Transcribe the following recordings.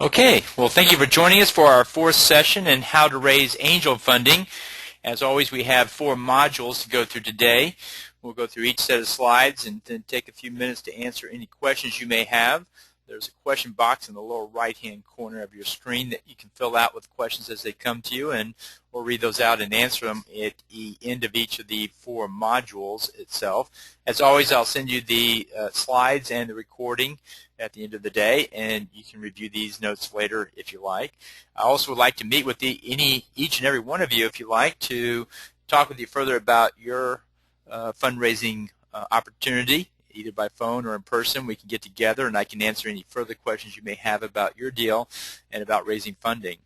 Okay, well, thank you for joining us for our fourth session in how to raise angel funding. As always, we have four modules to go through today. We'll go through each set of slides and then take a few minutes to answer any questions you may have. There's a question box in the lower right-hand corner of your screen that you can fill out with questions as they come to you, and we'll read those out and answer them at the end of each of the four modules itself. As always, I'll send you the slides and the recording at the end of the day, and you can review these notes later if you like. I also would like to meet with each and every one of you if you like to talk with you further about your fundraising opportunity, either by phone or in person. We can get together and I can answer any further questions you may have about your deal and about raising funding.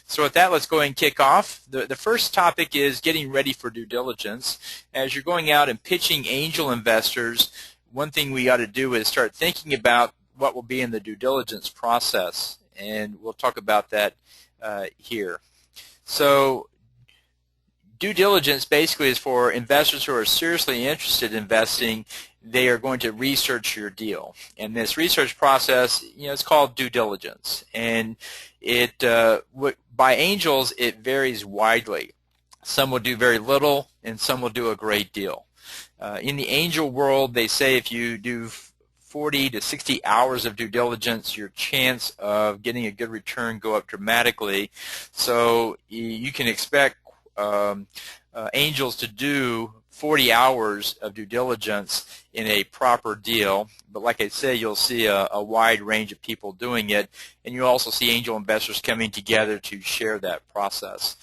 So with that, let's go ahead and kick off. The first topic is getting ready for due diligence. As you're going out and pitching angel investors, one thing we ought to do is start thinking about what will be in the due diligence process, and we'll talk about that here. So due diligence basically is for investors who are seriously interested in investing. They are going to research your deal, and this research process, it's called due diligence, and by angels it varies widely. Some will do very little, and some will do a great deal. In the angel world, they say if you do 40 to 60 hours of due diligence, your chance of getting a good return go up dramatically. So you can expect angels to do 40 hours of due diligence in a proper deal, but like I say, you'll see a wide range of people doing it, and you also see angel investors coming together to share that process.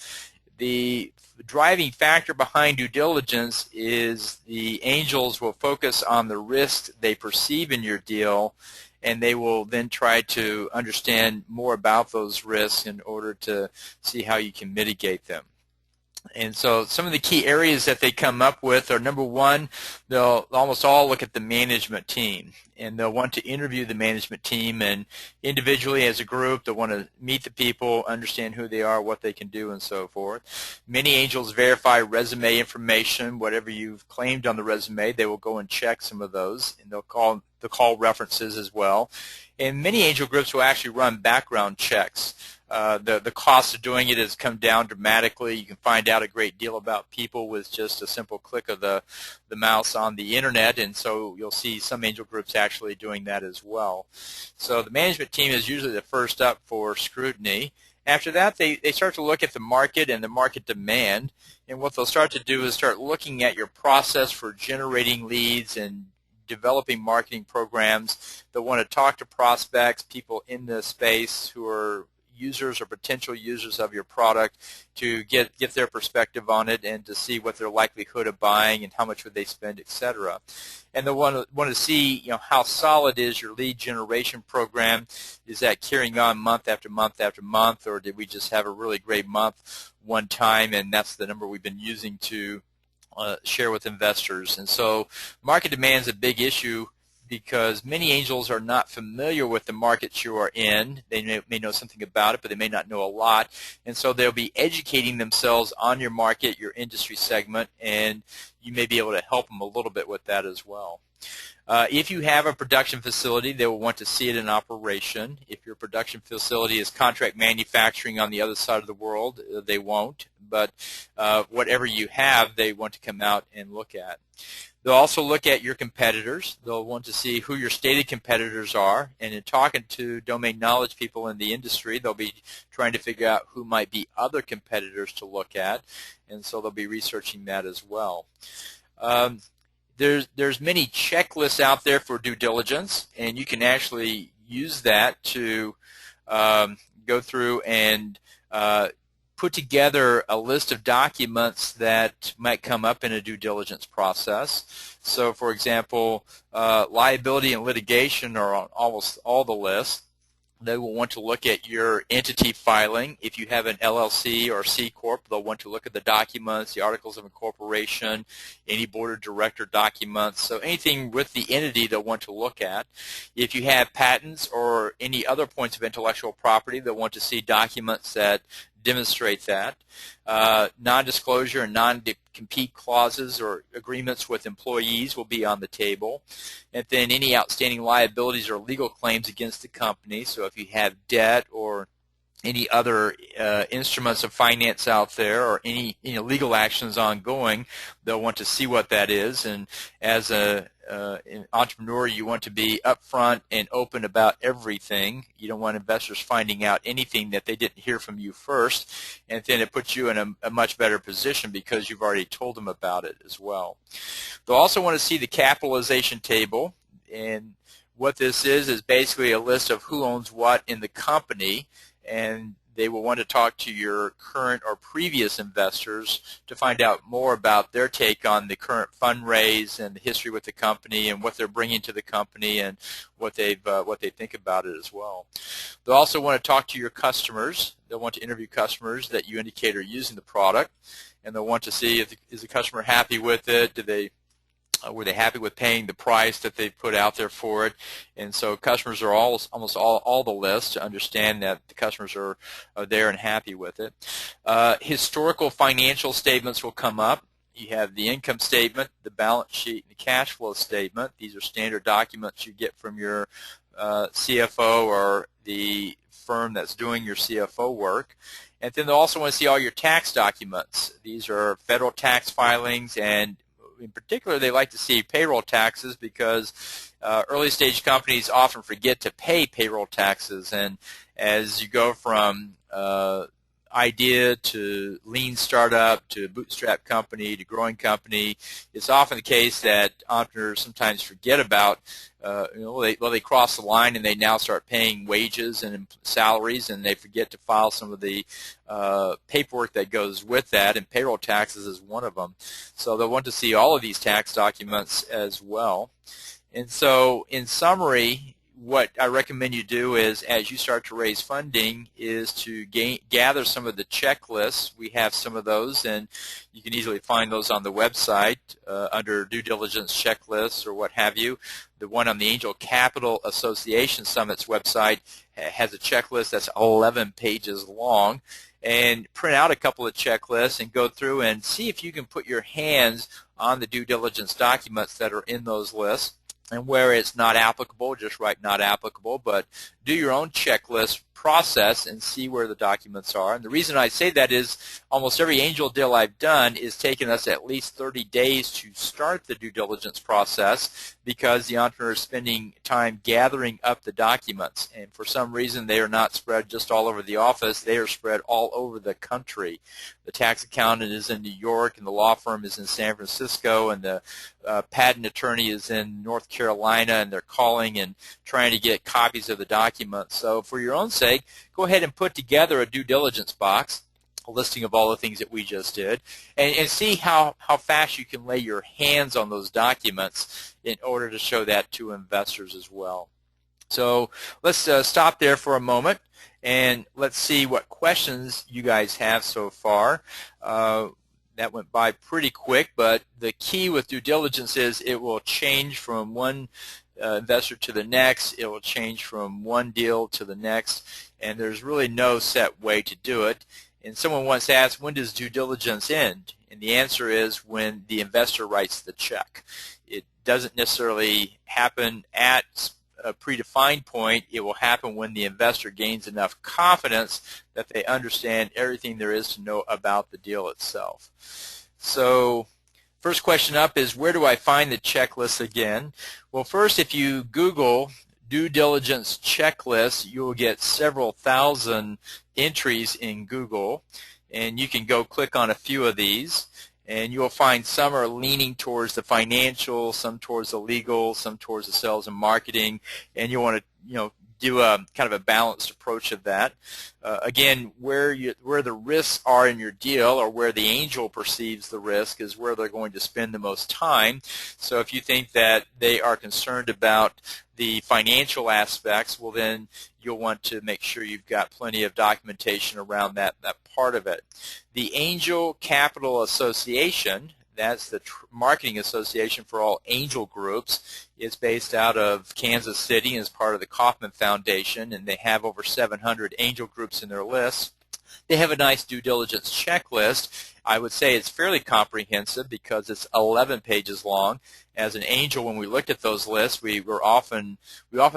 The driving factor behind due diligence is the angels will focus on the risks they perceive in your deal, and they will then try to understand more about those risks in order to see how you can mitigate them. And so some of the key areas that they come up with are, number one, they'll almost all look at the management team, and they'll want to interview the management team, and individually as a group they'll want to meet the people, understand who they are, what they can do, and so forth. Many angels verify resume information. Whatever you've claimed on the resume, they will go and check some of those, and they'll call references as well. And many angel groups will actually run background checks. The cost of doing it has come down dramatically. You can find out a great deal about people with just a simple click of the mouse on the internet, and so you'll see some angel groups actually doing that as well. So the management team is usually the first up for scrutiny. After that, they start to look at the market and the market demand, and what they'll start to do is start looking at your process for generating leads and developing marketing programs. They'll want to talk to prospects, people in the space who are users or potential users of your product, to get their perspective on it and to see what their likelihood of buying and how much would they spend, etc. And they'll want to see how solid is your lead generation program. Is that carrying on month after month after month, or did we just have a really great month one time and that's the number we've been using to share with investors? And so market demand is a big issue, because many angels are not familiar with the markets you are in. They may know something about it, but they may not know a lot. And so they'll be educating themselves on your market, your industry segment, and you may be able to help them a little bit with that as well. If you have a production facility, they will want to see it in operation. If your production facility is contract manufacturing on the other side of the world, they won't. But whatever you have, they want to come out and look at. They'll also look at your competitors. They'll want to see who your stated competitors are, and in talking to domain knowledge people in the industry, they'll be trying to figure out who might be other competitors to look at, and so they'll be researching that as well. There's many checklists out there for due diligence, and you can actually use that to go through and put together a list of documents that might come up in a due diligence process. So, for example, liability and litigation are on almost all the lists. They will want to look at your entity filing. If you have an LLC or C Corp, they'll want to look at the documents, the articles of incorporation, any board of director documents. So anything with the entity they'll want to look at. If you have patents or any other points of intellectual property, they'll want to see documents that demonstrate that. Non-disclosure and non-compete clauses or agreements with employees will be on the table. And then any outstanding liabilities or legal claims against the company. So if you have debt or any other instruments of finance out there or any legal actions ongoing, they'll want to see what that is. And as an entrepreneur, you want to be upfront and open about everything. You don't want investors finding out anything that they didn't hear from you first, and then it puts you in a much better position because you've already told them about it as well. They'll also want to see the capitalization table, and what this is basically a list of who owns what in the company, and they will want to talk to your current or previous investors to find out more about their take on the current fundraise and the history with the company and what they're bringing to the company and what they think about it as well. They'll also want to talk to your customers. They'll want to interview customers that you indicate are using the product, and they'll want to see is the customer happy with it. Were they happy with paying the price that they put out there for it? And so customers are almost all the list to understand that the customers are there and happy with it. Historical financial statements will come up. You have the income statement, the balance sheet, and the cash flow statement. These are standard documents you get from your CFO or the firm that's doing your CFO work. And then they'll also want to see all your tax documents. These are federal tax filings, and in particular, they like to see payroll taxes because early stage companies often forget to pay payroll taxes. And as you go from idea to lean startup to bootstrap company to growing company, it's often the case that entrepreneurs sometimes forget about, they cross the line and they now start paying wages and salaries, and they forget to file some of the paperwork that goes with that, and payroll taxes is one of them. So they'll want to see all of these tax documents as well. And so in summary, what I recommend you do is, as you start to raise funding, is to gather some of the checklists. We have some of those, and you can easily find those on the website under due diligence checklists or what have you. The one on the Angel Capital Association Summit's website has a checklist that's 11 pages long. And print out a couple of checklists and go through and see if you can put your hands on the due diligence documents that are in those lists. And where it's not applicable, just write not applicable, but do your own checklist process and see where the documents are. And the reason I say that is almost every angel deal I've done is taken us at least 30 days to start the due diligence process because the entrepreneur is spending time gathering up the documents. And for some reason, they are not spread just all over the office. They are spread all over the country. The tax accountant is in New York, and the law firm is in San Francisco, and the patent attorney is in North Carolina, and they're calling and trying to get copies of the documents. So for your own sake, go ahead and put together a due diligence box, a listing of all the things that we just did, and see how fast you can lay your hands on those documents in order to show that to investors as well. So let's stop there for a moment, and let's see what questions you guys have so far. That went by pretty quick, but the key with due diligence is it will change from one investor to the next. It will change from one deal to the next, and there's really no set way to do it. And someone once asked, when does due diligence end? And the answer is when the investor writes the check. It doesn't necessarily happen at a predefined point. It will happen when the investor gains enough confidence that they understand everything there is to know about the deal itself. So first question up is, where do I find the checklist again? Well, first, if you Google due diligence checklist, you will get several thousand entries in Google, and you can go click on a few of these, and you'll find some are leaning towards the financial, some towards the legal, some towards the sales and marketing, and you want to do a kind of a balanced approach of that. Again, where the risks are in your deal, or where the angel perceives the risk, is where they're going to spend the most time. So if you think that they are concerned about the financial aspects, well, then you'll want to make sure you've got plenty of documentation around that part of it. The Angel Capital Association, that's the marketing association for all angel groups. It's based out of Kansas City and is part of the Kauffman Foundation, and they have over 700 angel groups in their list. They have a nice due diligence checklist. I would say it's fairly comprehensive because it's 11 pages long. As an angel, when we looked at those lists, we often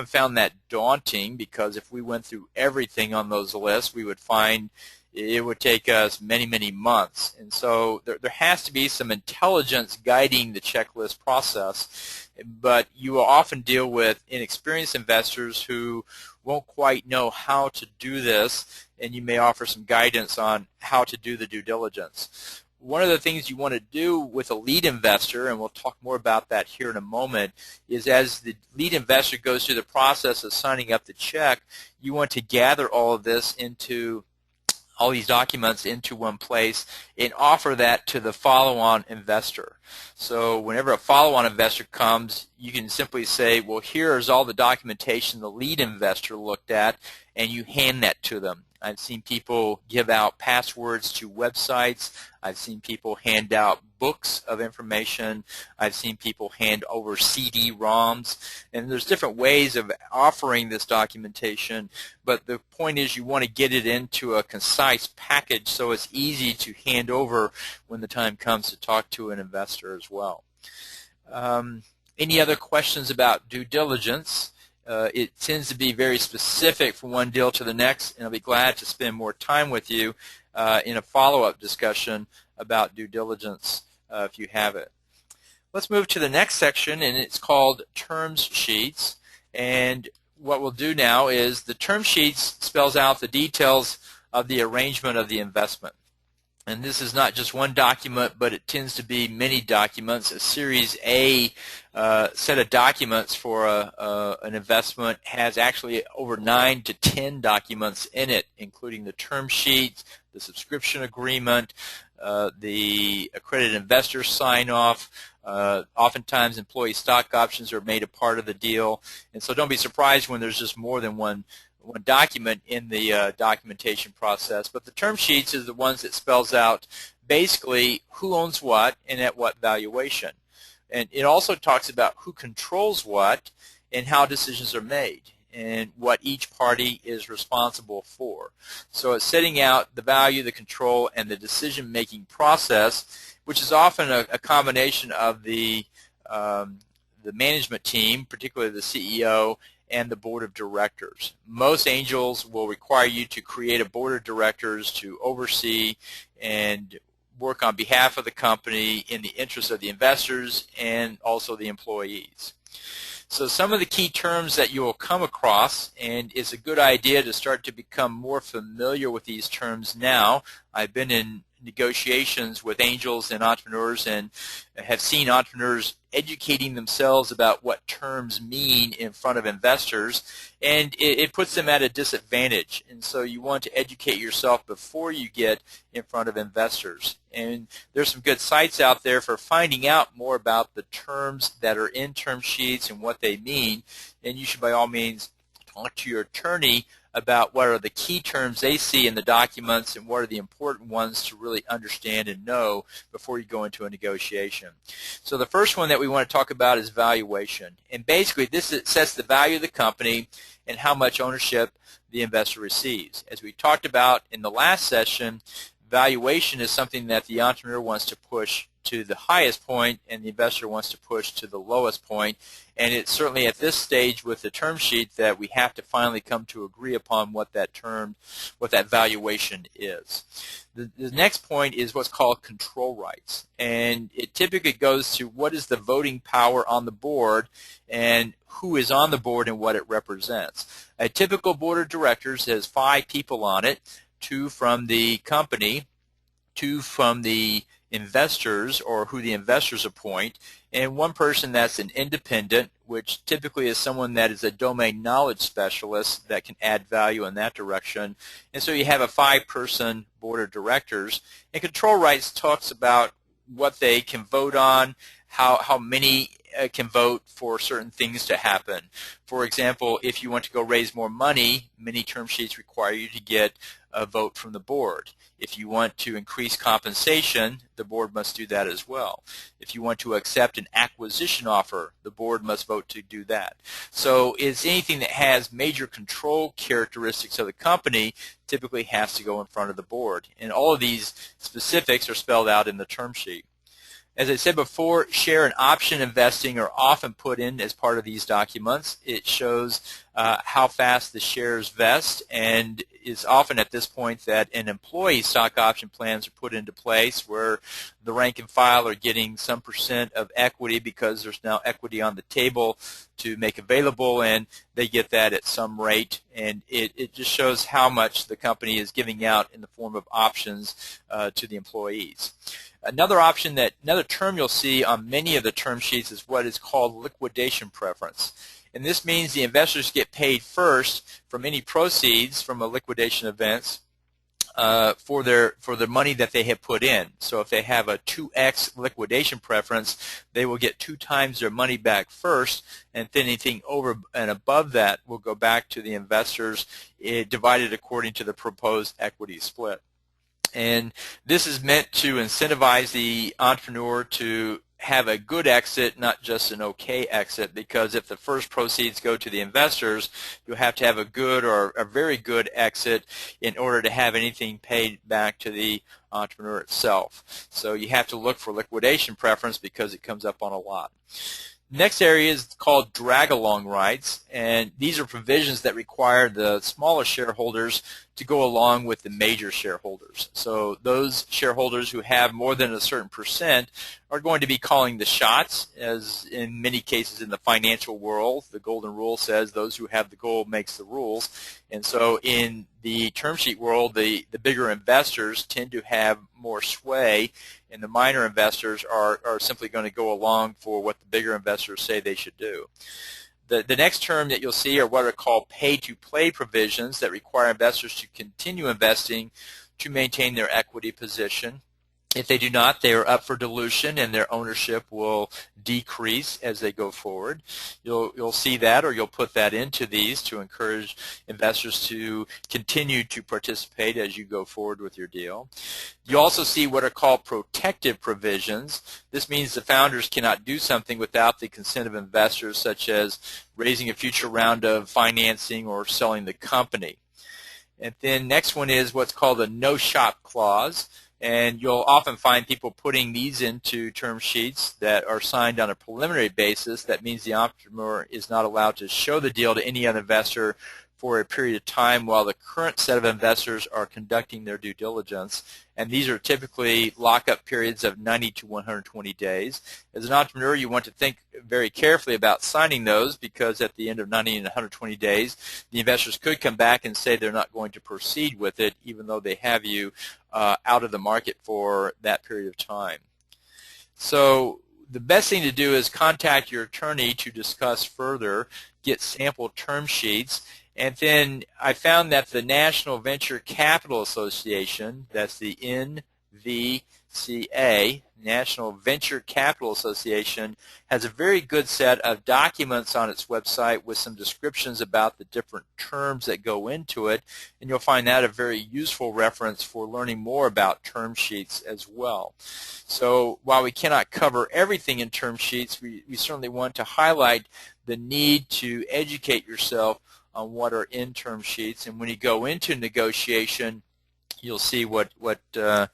found that daunting, because if we went through everything on those lists, we would find it would take us many, many months. And so there has to be some intelligence guiding the checklist process, but you will often deal with inexperienced investors who won't quite know how to do this, and you may offer some guidance on how to do the due diligence. One of the things you want to do with a lead investor, and we'll talk more about that here in a moment, is as the lead investor goes through the process of signing up the check, you want to gather all of this into all these documents into one place and offer that to the follow-on investor. So whenever a follow-on investor comes, you can simply say, well, here's all the documentation the lead investor looked at, and you hand that to them. I've seen people give out passwords to websites. I've seen people hand out books of information. I've seen people hand over CD-ROMs. And there's different ways of offering this documentation, but the point is you want to get it into a concise package so it's easy to hand over when the time comes to talk to an investor as well. Any other questions about due diligence? It tends to be very specific from one deal to the next, and I'll be glad to spend more time with you in a follow-up discussion about due diligence if you have it. Let's move to the next section, and it's called terms sheets. And what we'll do now is the term sheets spells out the details of the arrangement of the investment. And this is not just one document, but it tends to be many documents. A Series A set of documents for an investment has actually over 9 to 10 documents in it, including the term sheet, the subscription agreement, the accredited investor sign-off. Oftentimes employee stock options are made a part of the deal. And so don't be surprised when there's just more than one document in the documentation process. But the term sheets is the ones that spells out basically who owns what and at what valuation. And it also talks about who controls what and how decisions are made and what each party is responsible for. So it's setting out the value, the control, and the decision-making process, which is often a combination of the management team, particularly the CEO, and the board of directors. Most angels will require you to create a board of directors to oversee and work on behalf of the company in the interest of the investors and also the employees. So some of the key terms that you will come across, and it's a good idea to start to become more familiar with these terms now. I've been in negotiations with angels and entrepreneurs and have seen entrepreneurs educating themselves about what terms mean in front of investors, and it puts them at a disadvantage. And so you want to educate yourself before you get in front of investors. And there's some good sites out there for finding out more about the terms that are in term sheets and what they mean, and you should by all means talk to your attorney about what are the key terms they see in the documents and what are the important ones to really understand and know before you go into a negotiation. So the first one that we want to talk about is valuation. And basically this sets the value of the company and how much ownership the investor receives. As we talked about in the last session, valuation is something that the entrepreneur wants to push to the highest point and the investor wants to push to the lowest point. And it's certainly at this stage with the term sheet that we have to finally come to agree upon what that valuation is. The next point is what's called control rights. And it typically goes to what is the voting power on the board and who is on the board and what it represents. A typical board of directors has 5 people on it, 2 from the company, 2 from the investors or who the investors appoint, and 1 person that's an independent, which typically is someone that is a domain knowledge specialist that can add value in that direction. And so you have a 5-person board of directors. And control rights talks about what they can vote on, how many can vote for certain things to happen. For example, if you want to go raise more money, many term sheets require you to get a vote from the board. If you want to increase compensation, the board must do that as well. If you want to accept an acquisition offer, the board must vote to do that. So it's anything that has major control characteristics of the company typically has to go in front of the board. And all of these specifics are spelled out in the term sheet. As I said before, share and option investing are often put in as part of these documents. It shows how fast the shares vest, and is often at this point that an employee stock option plans are put into place where the rank and file are getting some percent of equity because there's now equity on the table to make available, and they get that at some rate, and it just shows how much the company is giving out in the form of options to the employees. Another term you'll see on many of the term sheets is what is called liquidation preference. And this means the investors get paid first from any proceeds from a liquidation event for the money that they have put in. So if they have a 2x liquidation preference, they will get 2 times their money back first, and then anything over and above that will go back to the investors, divided according to the proposed equity split. And this is meant to incentivize the entrepreneur to have a good exit, not just an okay exit, because if the first proceeds go to the investors, you'll have to have a good or a very good exit in order to have anything paid back to the entrepreneur itself. So you have to look for liquidation preference because it comes up on a lot. Next area is called drag-along rights, and these are provisions that require the smaller shareholders to go along with the major shareholders. So those shareholders who have more than a certain percent are going to be calling the shots, as in many cases in the financial world, the golden rule says those who have the gold makes the rules. And so in the term sheet world, the bigger investors tend to have more sway, and the minor investors are simply going to go along for what the bigger investors say they should do. The next term that you'll see are what are called pay-to-play provisions that require investors to continue investing to maintain their equity position. If they do not, they are up for dilution, and their ownership will decrease as they go forward. You'll see that, or you'll put that into these to encourage investors to continue to participate as you go forward with your deal. You also see what are called protective provisions. This means the founders cannot do something without the consent of investors, such as raising a future round of financing or selling the company. And then next one is what's called a no-shop clause. And you'll often find people putting these into term sheets that are signed on a preliminary basis. That means the entrepreneur is not allowed to show the deal to any other investor for a period of time while the current set of investors are conducting their due diligence. And these are typically lockup periods of 90 to 120 days. As an entrepreneur, you want to think very carefully about signing those, because at the end of 90 and 120 days, the investors could come back and say they're not going to proceed with it, even though they have you out of the market for that period of time. So the best thing to do is contact your attorney to discuss further, get sample term sheets. And then I found that the National Venture Capital Association, that's the NVCA, National Venture Capital Association, has a very good set of documents on its website with some descriptions about the different terms that go into it, and you'll find that a very useful reference for learning more about term sheets as well. So while we cannot cover everything in term sheets, we certainly want to highlight the need to educate yourself on what are in term sheets, and when you go into negotiation, you'll see what the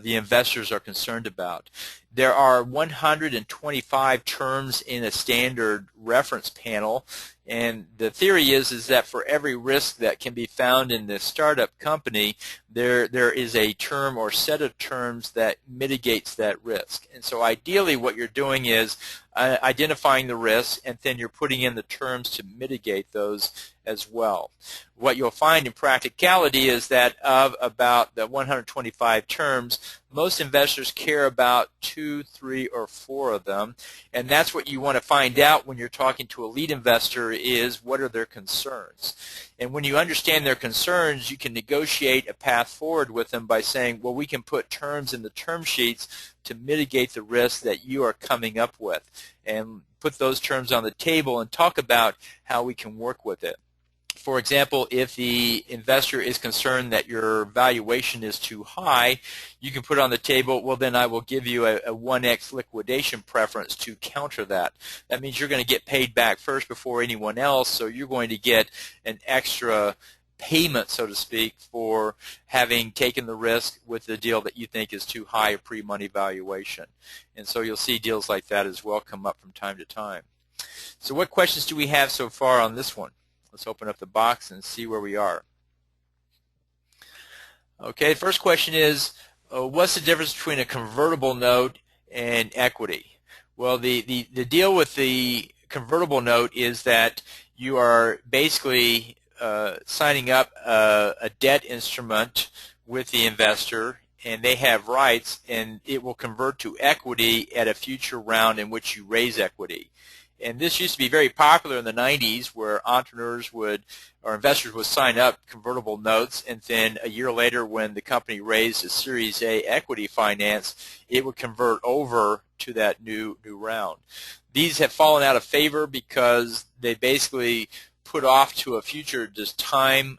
investors are concerned about. There are 125 terms in a standard reference panel, and the theory is that for every risk that can be found in the startup company, there is a term or set of terms that mitigates that risk. And so ideally what you're doing is identifying the risks, and then you're putting in the terms to mitigate those as well. What you'll find in practicality is that of about the 125 terms, Most investors care about 2, 3, or 4 of them, and that's what you want to find out when you're talking to a lead investor is what are their concerns. And when you understand their concerns, you can negotiate a path forward with them by saying, well, we can put terms in the term sheets to mitigate the risk that you are coming up with, and put those terms on the table and talk about how we can work with it. For example, if the investor is concerned that your valuation is too high, you can put on the table, well, then I will give you a 1x liquidation preference to counter that. That means you're going to get paid back first before anyone else, so you're going to get an extra payment, so to speak, for having taken the risk with the deal that you think is too high a pre-money valuation. And so you'll see deals like that as well come up from time to time. So what questions do we have so far on this one? Let's open up the box and see where we are. Okay, the first question is, what's the difference between a convertible note and equity? Well, the deal with the convertible note is that you are basically signing up a debt instrument with the investor, and they have rights, and it will convert to equity at a future round in which you raise equity. And this used to be very popular in the 90s, where entrepreneurs or investors would sign up convertible notes, and then a year later when the company raised a Series A equity finance, it would convert over to that new round. These have fallen out of favor because they basically put off to a future just time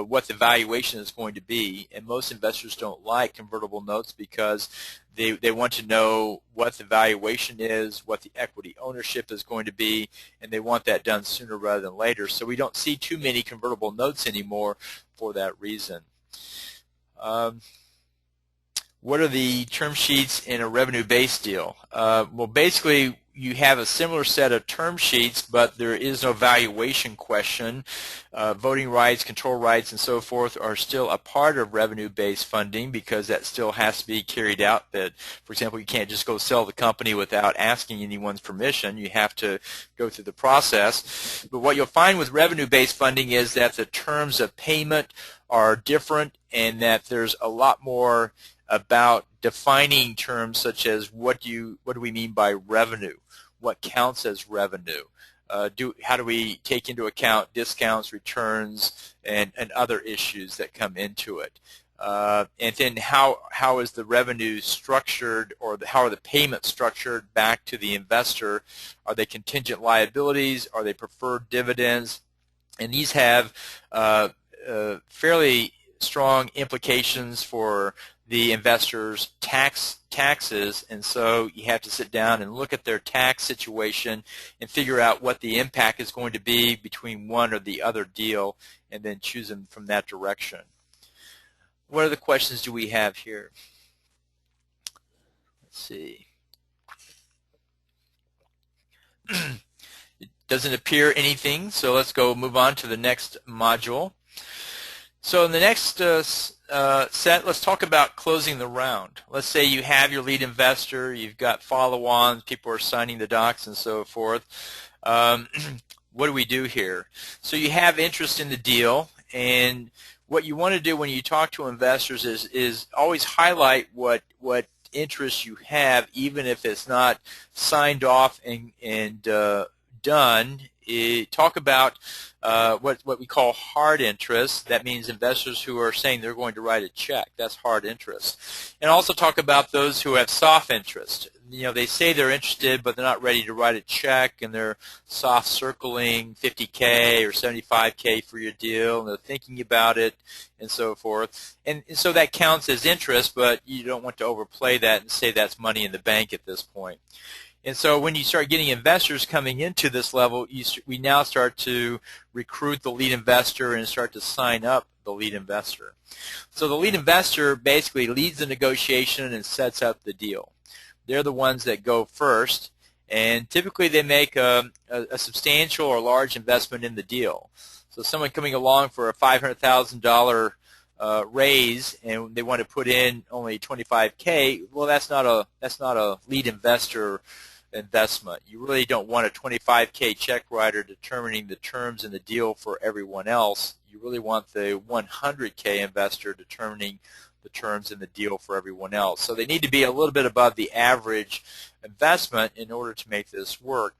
what the valuation is going to be, and most investors don't like convertible notes because they want to know what the valuation is, what the equity ownership is going to be, and they want that done sooner rather than later. So we don't see too many convertible notes anymore for that reason. What are the term sheets in a revenue-based deal? Well, basically, you have a similar set of term sheets, but there is no valuation question. Voting rights, control rights, and so forth are still a part of revenue-based funding because that still has to be carried out. That, for example, you can't just go sell the company without asking anyone's permission. You have to go through the process. But what you'll find with revenue-based funding is that the terms of payment are different, and that there's a lot more about defining terms such as what do we mean by revenue? What counts as revenue? How do we take into account discounts, returns, and other issues that come into it? And then how is the revenue structured, or how are the payments structured back to the investor? Are they contingent liabilities? Are they preferred dividends? And these have fairly strong implications for the investor's taxes, and so you have to sit down and look at their tax situation and figure out what the impact is going to be between one or the other deal, and then choose them from that direction. What other questions do we have here? Let's see. It doesn't appear anything, so let's move on to the next module. So in the next set, let's talk about closing the round. Let's say you have your lead investor, you've got follow-ons, people are signing the docs and so forth. What do we do here? So you have interest in the deal, and what you want to do when you talk to investors is always highlight what interest you have, even if it's not signed off and done. Talk about what we call hard interest. That means investors who are saying they're going to write a check. That's hard interest. And also talk about those who have soft interest. You know, they say they're interested, but they're not ready to write a check, and they're soft circling $50K or $75K for your deal, and they're thinking about it, and so forth. And so that counts as interest, but you don't want to overplay that and say that's money in the bank at this point. And so when you start getting investors coming into this level, we now start to recruit the lead investor and start to sign up the lead investor. So the lead investor basically leads the negotiation and sets up the deal. They're the ones that go first, and typically they make a substantial or large investment in the deal. So someone coming along for a $500,000 raise, and they want to put in only $25K, well, that's not a lead investor investment. You really don't want a $25K check writer determining the terms in the deal for everyone else. You really want the $100K investor determining the terms in the deal for everyone else. So they need to be a little bit above the average investment in order to make this work.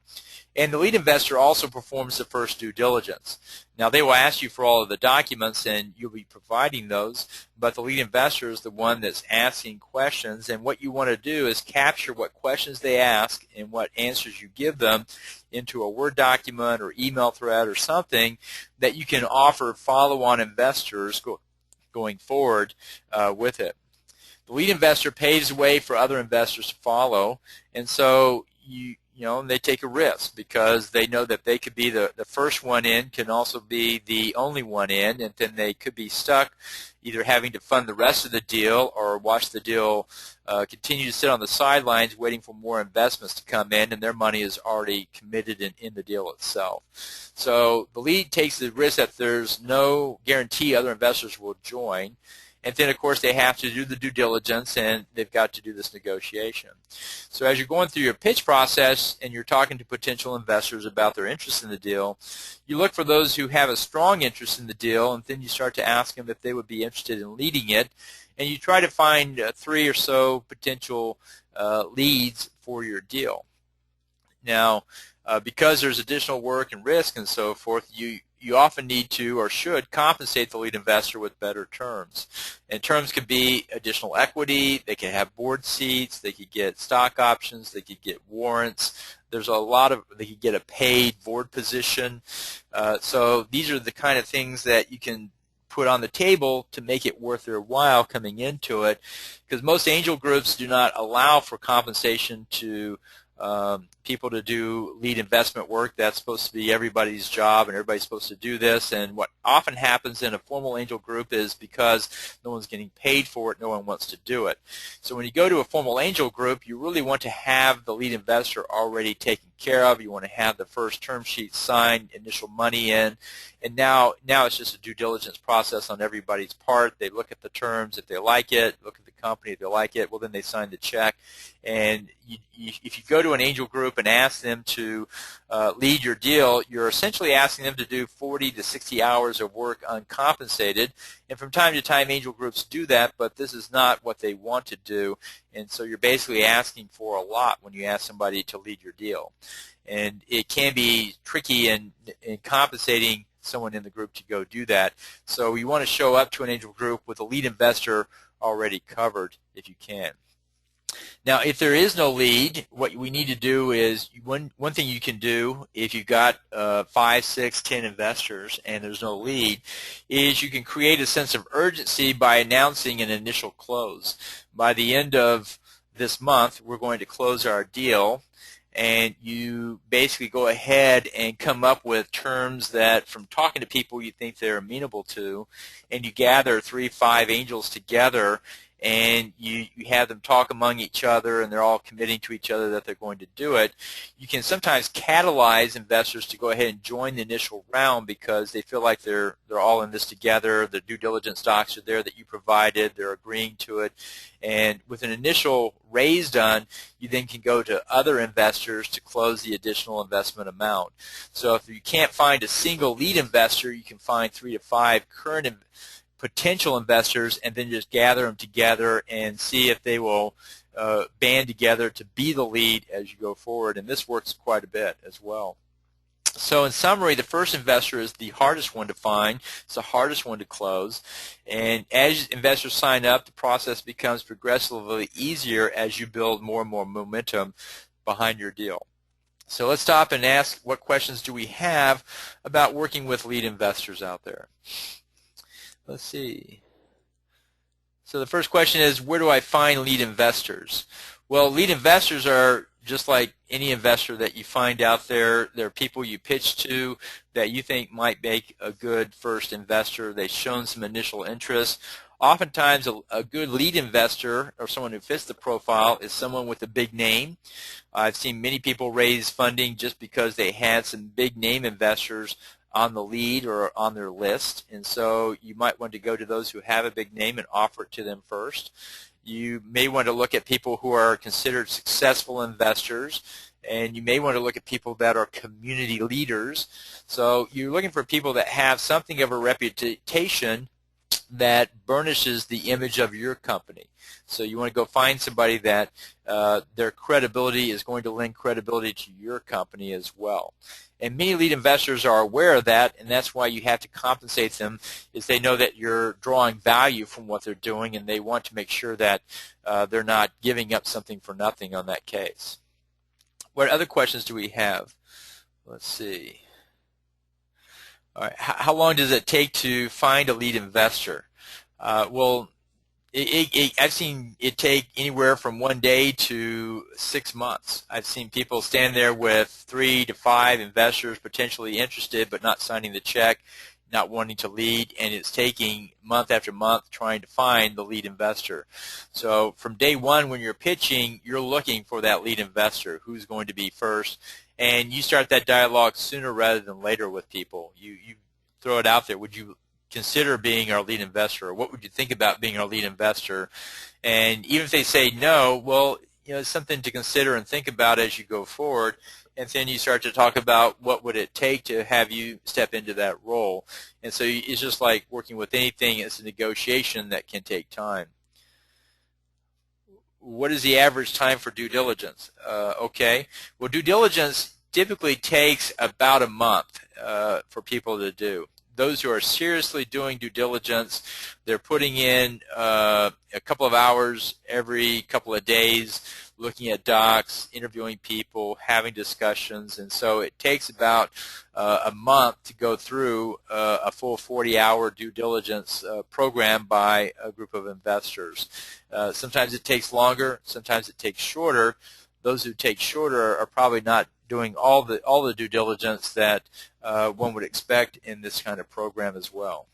And the lead investor also performs the first due diligence. Now, they will ask you for all of the documents, and you'll be providing those, but the lead investor is the one that's asking questions, and what you want to do is capture what questions they ask and what answers you give them into a Word document or email thread or something that you can offer follow-on investors going forward with it. The lead investor paves the way for other investors to follow, and so they take a risk because they know that they could be the first one in, can also be the only one in, and then they could be stuck either having to fund the rest of the deal or watch the deal continue to sit on the sidelines waiting for more investments to come in, and their money is already committed in the deal itself. So the lead takes the risk that there's no guarantee other investors will join. And then, of course, they have to do the due diligence, and they've got to do this negotiation. So as you're going through your pitch process and you're talking to potential investors about their interest in the deal, you look for those who have a strong interest in the deal, and then you start to ask them if they would be interested in leading it. And you try to find 3 or so potential leads for your deal. Now, because there's additional work and risk and so forth, you often need to or should compensate the lead investor with better terms. And terms could be additional equity, they can have board seats, they could get stock options, they could get warrants. There's a lot of, they could get a paid board position. So these are the kind of things that you can put on the table to make it worth their while coming into it, because most angel groups do not allow for compensation to people to do lead investment work. That's supposed to be everybody's job, and everybody's supposed to do this. And what often happens in a formal angel group is because no one's getting paid for it, no one wants to do it. So when you go to a formal angel group, you really want to have the lead investor already taken care of. You want to have the first term sheet signed, initial money in, and now it's just a due diligence process on everybody's part. They look at the terms. If they like it, look at the company. If they like it, well, then they sign the check. And if you go to an angel group and ask them to lead your deal, you're essentially asking them to do 40 to 60 hours of work uncompensated. And from time to time, angel groups do that, but this is not what they want to do. And so you're basically asking for a lot when you ask somebody to lead your deal. And it can be tricky in compensating someone in the group to go do that. So you want to show up to an angel group with a lead investor already covered if you can. Now, if there is no lead, what we need to do is, one thing you can do if you've got 5, 6, 10 investors and there's no lead, is you can create a sense of urgency by announcing an initial close. By the end of this month, we're going to close our deal, and you basically go ahead and come up with terms that, from talking to people you think they're amenable to, and you gather 3, 5 angels together, and you have them talk among each other, and they're all committing to each other that they're going to do it. You can sometimes catalyze investors to go ahead and join the initial round because they feel like they're all in this together. The due diligence docs are there that you provided. They're agreeing to it. And with an initial raise done, you then can go to other investors to close the additional investment amount. So if you can't find a single lead investor, you can find 3 to 5 current potential investors, and then just gather them together and see if they will band together to be the lead as you go forward. And this works quite a bit as well. So in summary, the first investor is the hardest one to find. It's the hardest one to close. And as investors sign up, the process becomes progressively easier as you build more and more momentum behind your deal. So let's stop and ask, what questions do we have about working with lead investors out there? Let's see. So the first question is, where do I find lead investors? Well, lead investors are just like any investor that you find out there. They're people you pitch to that you think might make a good first investor. They've shown some initial interest. Oftentimes, a good lead investor, or someone who fits the profile, is someone with a big name. I've seen many people raise funding just because they had some big name investors on the lead or on their list, and so you might want to go to those who have a big name and offer it to them first. You may want to look at people who are considered successful investors, and you may want to look at people that are community leaders. So you're looking for people that have something of a reputation that burnishes the image of your company. So you want to go find somebody that their credibility is going to lend credibility to your company as well. And many lead investors are aware of that, and that's why you have to compensate them, is they know that you're drawing value from what they're doing, and they want to make sure that they're not giving up something for nothing on that case. What other questions do we have? Let's see. All right. How long does it take to find a lead investor? Well, I've seen it take anywhere from 1 day to 6 months. I've seen people stand there with 3 to 5 investors potentially interested but not signing the check, not wanting to lead, and it's taking month after month trying to find the lead investor. So from day one when you're pitching, you're looking for that lead investor, who's going to be first, and you start that dialogue sooner rather than later with people. You throw it out there. Would you consider being our lead investor, or what would you think about being our lead investor? And even if they say no, well, it's something to consider and think about as you go forward. And then you start to talk about what would it take to have you step into that role. And so it's just like working with anything. It's a negotiation that can take time. What is the average time for due diligence? Okay. Well, due diligence typically takes about a month for people to do. Those who are seriously doing due diligence, they're putting in a couple of hours every couple of days, looking at docs, interviewing people, having discussions, and so it takes about a month to go through a full 40-hour due diligence program by a group of investors. Sometimes it takes longer, sometimes it takes shorter. Those who take shorter are probably not doing all the due diligence that one would expect in this kind of program as well.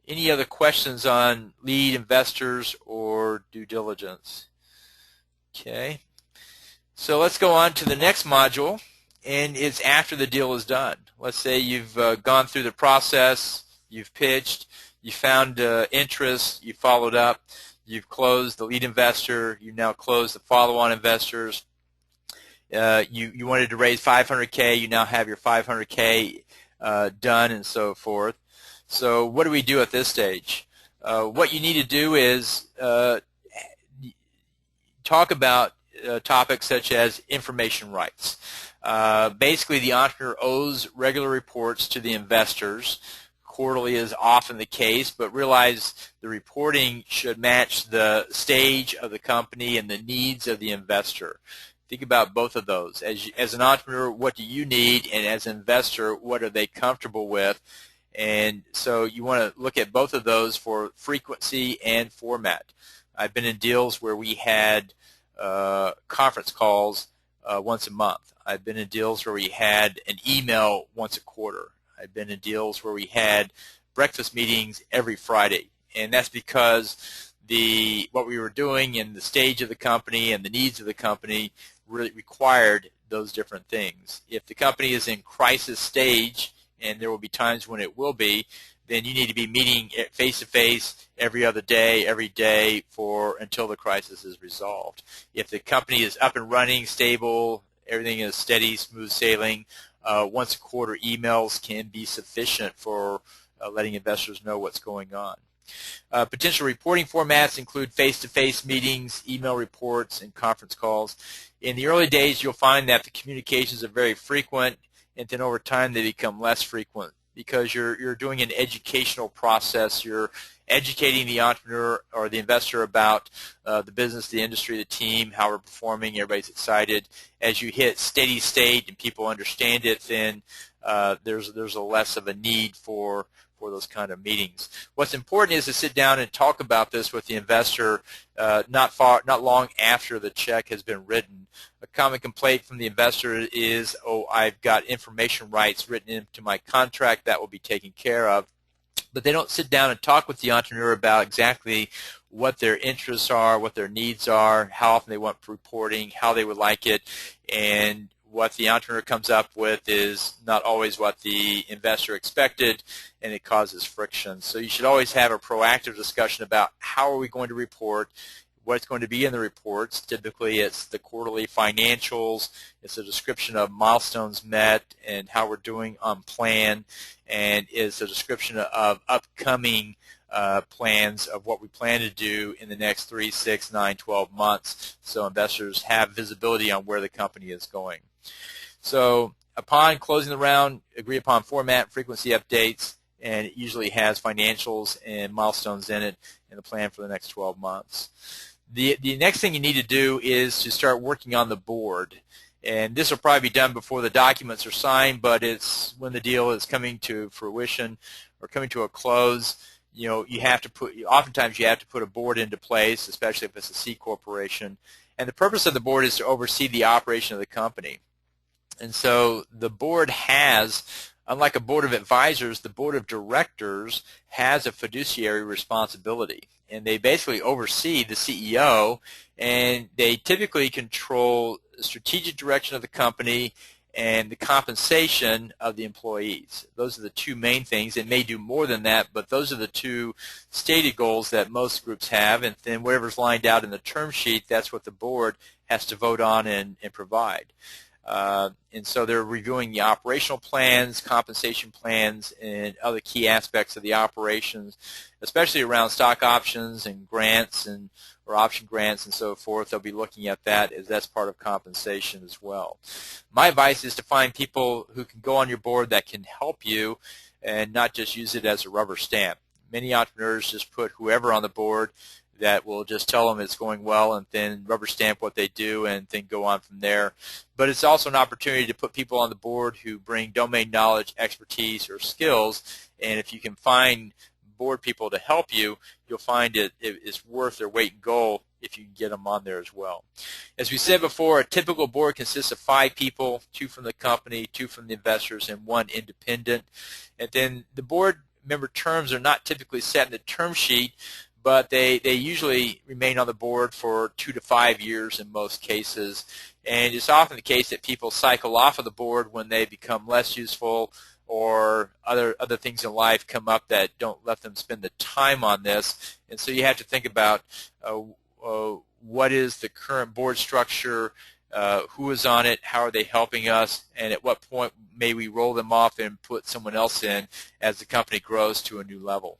Any other questions on lead investors or due diligence? Okay. So let's go on to the next module, and it's after the deal is done. Let's say you've gone through the process, you've pitched, you found interest, you followed up, you've closed the lead investor, you now closed the follow-on investors. You wanted to raise $500K, you now have your $500K done, and so forth. So what do we do at this stage? What you need to do is talk about topics such as information rights. Basically, the entrepreneur owes regular reports to the investors. Quarterly is often the case, but realize the reporting should match the stage of the company and the needs of the investor. Think about both of those. As an entrepreneur, what do you need? And as an investor, what are they comfortable with? And so you want to look at both of those for frequency and format. I've been in deals where we had conference calls once a month. I've been in deals where we had an email once a quarter. I've been in deals where we had breakfast meetings every Friday. And that's because what we were doing and the stage of the company and the needs of the company really required those different things. If the company is in crisis stage, and there will be times when it will be, then you need to be meeting face-to-face every other day, every day until the crisis is resolved. If the company is up and running, stable, everything is steady, smooth sailing, once a quarter emails can be sufficient for letting investors know what's going on. Potential reporting formats include face-to-face meetings, email reports, and conference calls. In the early days, you'll find that the communications are very frequent, and then over time they become less frequent because you're doing an educational process. You're educating the entrepreneur or the investor about the business, the industry, the team, how we're performing, everybody's excited. As you hit steady state and people understand it, then there's a less of a need for those kind of meetings. What's important is to sit down and talk about this with the investor not long after the check has been written. A common complaint from the investor is, oh, I've got information rights written into my contract that will be taken care of. But they don't sit down and talk with the entrepreneur about exactly what their interests are, what their needs are, how often they want reporting, how they would like it, and what the entrepreneur comes up with is not always what the investor expected, and it causes friction. So you should always have a proactive discussion about how are we going to report, what's going to be in the reports. Typically it's the quarterly financials, it's a description of milestones met and how we're doing on plan, and it's a description of upcoming plans of what we plan to do in the next 3, 6, 9, 12 months, so investors have visibility on where the company is going. So upon closing the round, agree upon format and frequency updates, and it usually has financials and milestones in it and a plan for the next 12 months. The next thing you need to do is to start working on the board. And this will probably be done before the documents are signed, but it's when the deal is coming to fruition or coming to a close. Oftentimes you have to put a board into place, especially if it's a C corporation. And the purpose of the board is to oversee the operation of the company. And so the board has, unlike a board of advisors, the board of directors has a fiduciary responsibility. And they basically oversee the CEO, and they typically control the strategic direction of the company and the compensation of the employees. Those are the two main things. It may do more than that, but those are the two stated goals that most groups have, and then whatever's lined out in the term sheet, that's what the board has to vote on and provide. And so they're reviewing the operational plans, compensation plans, and other key aspects of the operations, especially around stock options and grants or option grants and so forth. They'll be looking at that as that's part of compensation as well. My advice is to find people who can go on your board that can help you and not just use it as a rubber stamp. Many entrepreneurs just put whoever on the board that will just tell them it's going well and then rubber stamp what they do and then go on from there. But it's also an opportunity to put people on the board who bring domain knowledge, expertise, or skills. And if you can find board people to help you, you'll find it's worth their weight in gold if you can get them on there as well. As we said before, a typical board consists of 5 people, 2 from the company, 2 from the investors, and 1 independent. And then the board member terms are not typically set in the term sheet, but they usually remain on the board for 2 to 5 years in most cases. And it's often the case that people cycle off of the board when they become less useful or other things in life come up that don't let them spend the time on this. And so you have to think about what is the current board structure, who is on it, how are they helping us, and at what point may we roll them off and put someone else in as the company grows to a new level.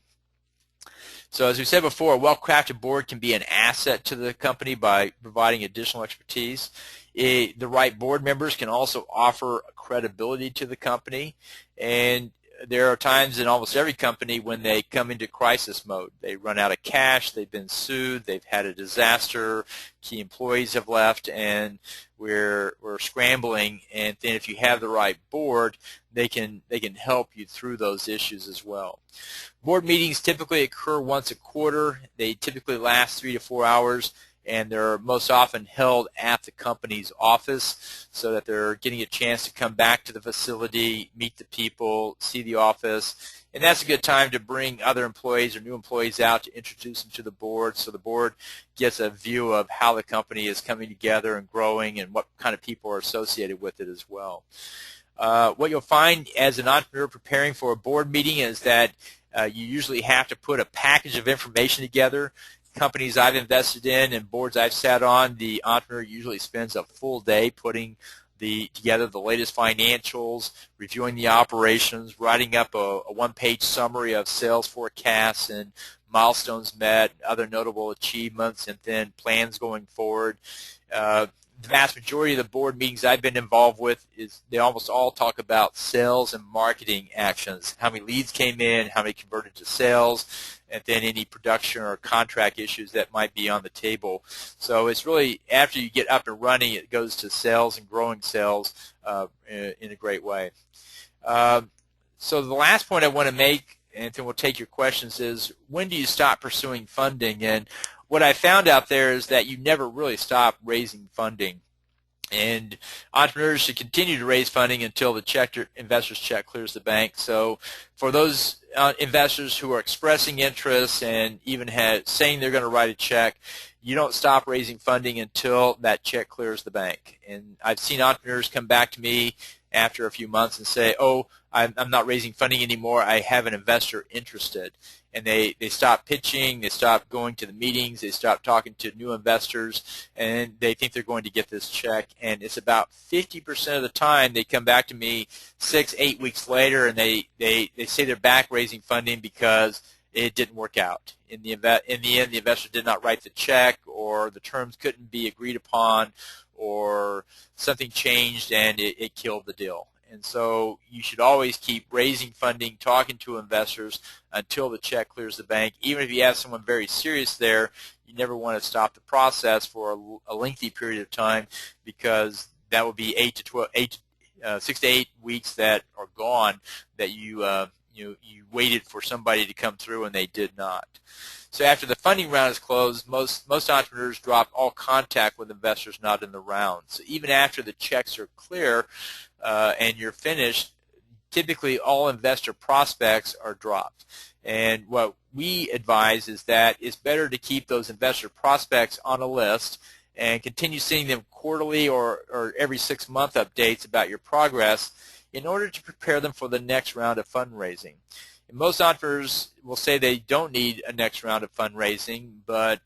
So as we said before, a well-crafted board can be an asset to the company by providing additional expertise. The right board members can also offer credibility to the company, and there are times in almost every company when they come into crisis mode. They run out of cash, they've been sued, they've had a disaster, key employees have left, and we're scrambling. And then if you have the right board, they can help you through those issues as well. Board meetings typically occur once a quarter. They typically last 3 to 4 hours, and they're most often held at the company's office so that they're getting a chance to come back to the facility, meet the people, see the office. And that's a good time to bring other employees or new employees out to introduce them to the board, so the board gets a view of how the company is coming together and growing and what kind of people are associated with it as well. What you'll find as an entrepreneur preparing for a board meeting is that you usually have to put a package of information together. Companies I've invested in and boards I've sat on, the entrepreneur usually spends a full day putting together the latest financials, reviewing the operations, writing up a one-page summary of sales forecasts and milestones met, other notable achievements, and then plans going forward. The vast majority of the board meetings I've been involved with they almost all talk about sales and marketing actions, how many leads came in, how many converted to sales, and then any production or contract issues that might be on the table. So it's really, after you get up and running, it goes to sales and growing sales in a great way. So the last point I want to make, and then we'll take your questions, is when do you stop pursuing funding? And what I found out there is that you never really stop raising funding. And entrepreneurs should continue to raise funding until the investor's check clears the bank. So for those investors who are expressing interest and even saying they're going to write a check, you don't stop raising funding until that check clears the bank. And I've seen entrepreneurs come back to me after a few months and say, oh, I'm not raising funding anymore, I have an investor interested. And they stop pitching, they stop going to the meetings, they stop talking to new investors, and they think they're going to get this check. And it's about 50% of the time they come back to me 6-8 weeks later, and they say they're back raising funding because it didn't work out. In the end, the investor did not write the check, or the terms couldn't be agreed upon, or something changed and it killed the deal. And so you should always keep raising funding, talking to investors until the check clears the bank. Even if you have someone very serious there, you never want to stop the process for a lengthy period of time, because that would be 6 to 8 weeks that are gone that you waited for somebody to come through and they did not. So after the funding round is closed, most entrepreneurs drop all contact with investors not in the round. So even after the checks are clear and you're finished, typically all investor prospects are dropped. And what we advise is that it's better to keep those investor prospects on a list and continue sending them quarterly or every 6-month updates about your progress in order to prepare them for the next round of fundraising. And most entrepreneurs will say they don't need a next round of fundraising, but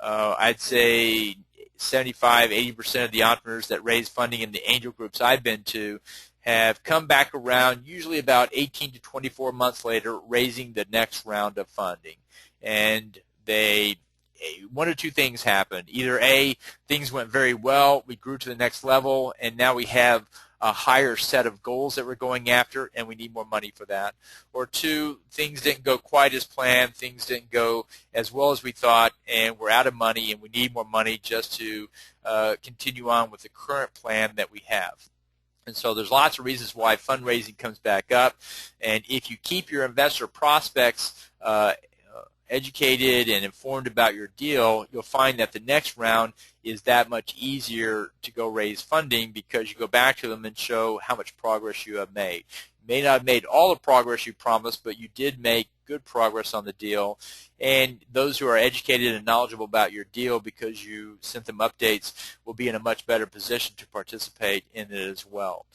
I'd say 75-80% of the entrepreneurs that raise funding in the angel groups I've been to have come back around, usually about 18 to 24 months later, raising the next round of funding. And one or two things happened. Either A, things went very well, we grew to the next level, and now we have a higher set of goals that we're going after, and we need more money for that. Or two, things didn't go quite as planned, things didn't go as well as we thought, and we're out of money, and we need more money just to continue on with the current plan that we have. And so there's lots of reasons why fundraising comes back up, and if you keep your investor prospects educated and informed about your deal, you'll find that the next round is that much easier to go raise funding, because you go back to them and show how much progress you have made. You may not have made all the progress you promised, but you did make good progress on the deal. And those who are educated and knowledgeable about your deal because you sent them updates will be in a much better position to participate in it as well.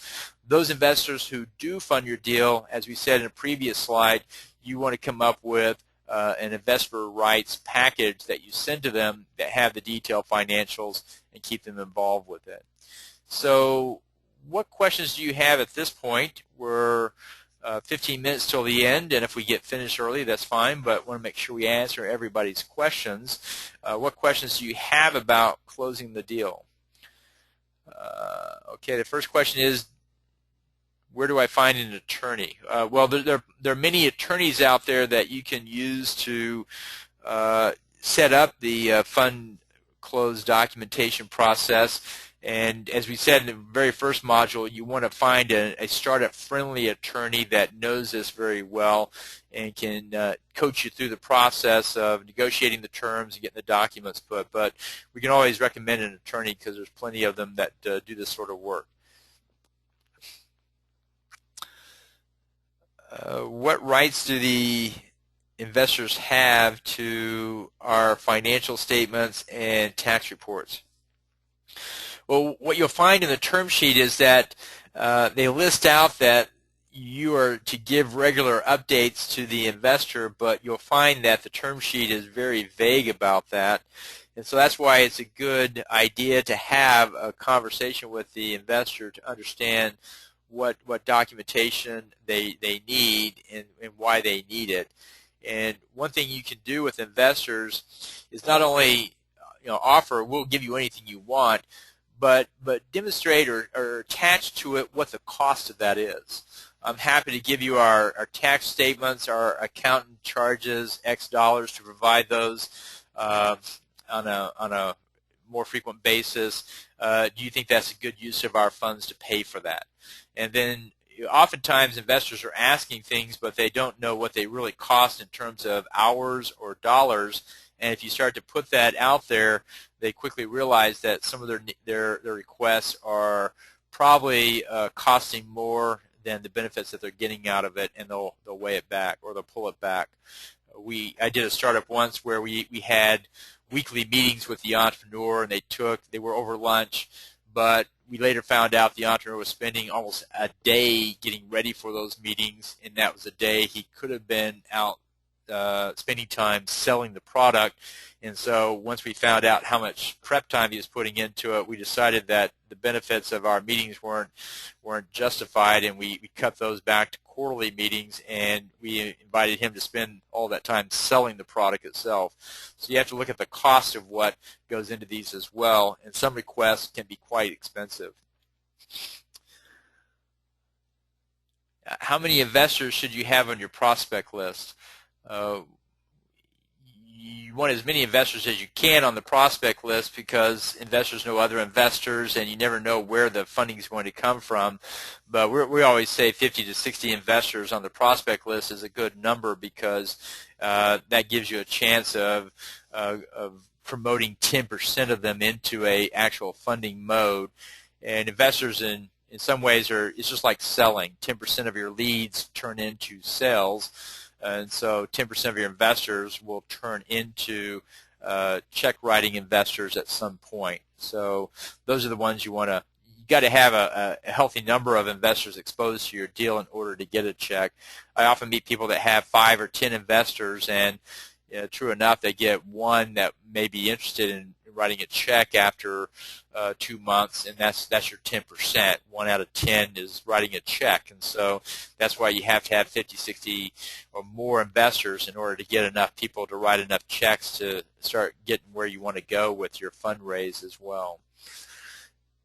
Those investors who do fund your deal, as we said in a previous slide, you want to come up with an investor rights package that you send to them that have the detailed financials and keep them involved with it. So what questions do you have at this point? We're 15 minutes till the end, and if we get finished early, that's fine, but want to make sure we answer everybody's questions. What questions do you have about closing the deal? Okay, the first question is, where do I find an attorney? Well, there are many attorneys out there that you can use to set up the fund close documentation process. And as we said in the very first module, you want to find a startup-friendly attorney that knows this very well and can coach you through the process of negotiating the terms and getting the documents put. But we can always recommend an attorney because there's plenty of them that do this sort of work. What rights do the investors have to our financial statements and tax reports? Well, what you'll find in the term sheet is that they list out that you are to give regular updates to the investor, but you'll find that the term sheet is very vague about that. And so that's why it's a good idea to have a conversation with the investor to understand what documentation they need and why they need it. And one thing you can do with investors is not only offer, we'll give you anything you want, but demonstrate or attach to it what the cost of that is. I'm happy to give you our tax statements, our accountant charges X dollars to provide those on a more frequent basis. Do you think that's a good use of our funds to pay for that? And then oftentimes investors are asking things, but they don't know what they really cost in terms of hours or dollars. And if you start to put that out there, they quickly realize that some of their requests are probably costing more than the benefits that they're getting out of it, and they'll weigh it back or they'll pull it back. I did a startup once where we had weekly meetings with the entrepreneur, and they were over lunch, but we later found out the entrepreneur was spending almost a day getting ready for those meetings, and that was a day he could have been out spending time selling the product. And so once we found out how much prep time he was putting into it, we decided that the benefits of our meetings weren't justified, and we cut those back to quarterly meetings, and we invited him to spend all that time selling the product itself. So you have to look at the cost of what goes into these as well, and some requests can be quite expensive. How many investors should you have on your prospect list? You want as many investors as you can on the prospect list, because investors know other investors, and you never know where the funding is going to come from. But we always say 50 to 60 investors on the prospect list is a good number, because that gives you a chance of promoting 10% of them into a actual funding mode. And investors in some ways it's just like selling. 10% of your leads turn into sales. And so 10% of your investors will turn into check writing investors at some point. So those are the ones you got to have a healthy number of investors exposed to your deal in order to get a check. I often meet people that have 5 or 10 investors, and true enough, they get one that may be interested in writing a check after 2 months, and that's your 10%. 1 out of 10 is writing a check, and so that's why you have to have 50, 60 or more investors in order to get enough people to write enough checks to start getting where you want to go with your fundraise as well.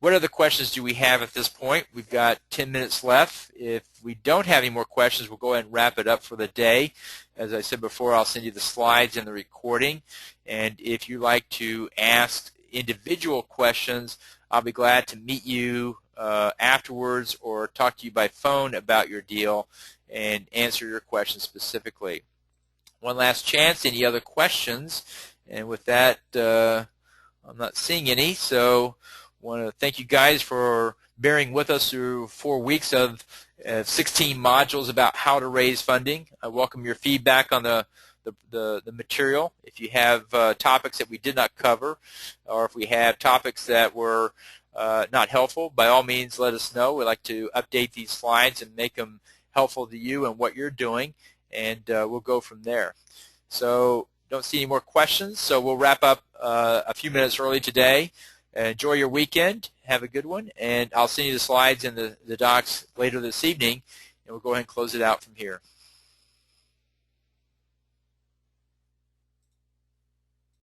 What other questions do we have at this point? We've got 10 minutes left. If we don't have any more questions, we'll go ahead and wrap it up for the day. As I said before, I'll send you the slides and the recording. And if you like to ask individual questions, I'll be glad to meet you afterwards or talk to you by phone about your deal and answer your questions specifically. One last chance. Any other questions? And with that, I'm not seeing any, so I want to thank you guys for bearing with us through 4 weeks of 16 modules about how to raise funding. I welcome your feedback on the material. If you have topics that we did not cover, or if we have topics that were not helpful, by all means let us know. We'd like to update these slides and make them helpful to you and what you're doing, and we'll go from there. So don't see any more questions, so we'll wrap up a few minutes early today. Enjoy your weekend. Have a good one. And I'll send you the slides and the docs later this evening, and we'll go ahead and close it out from here.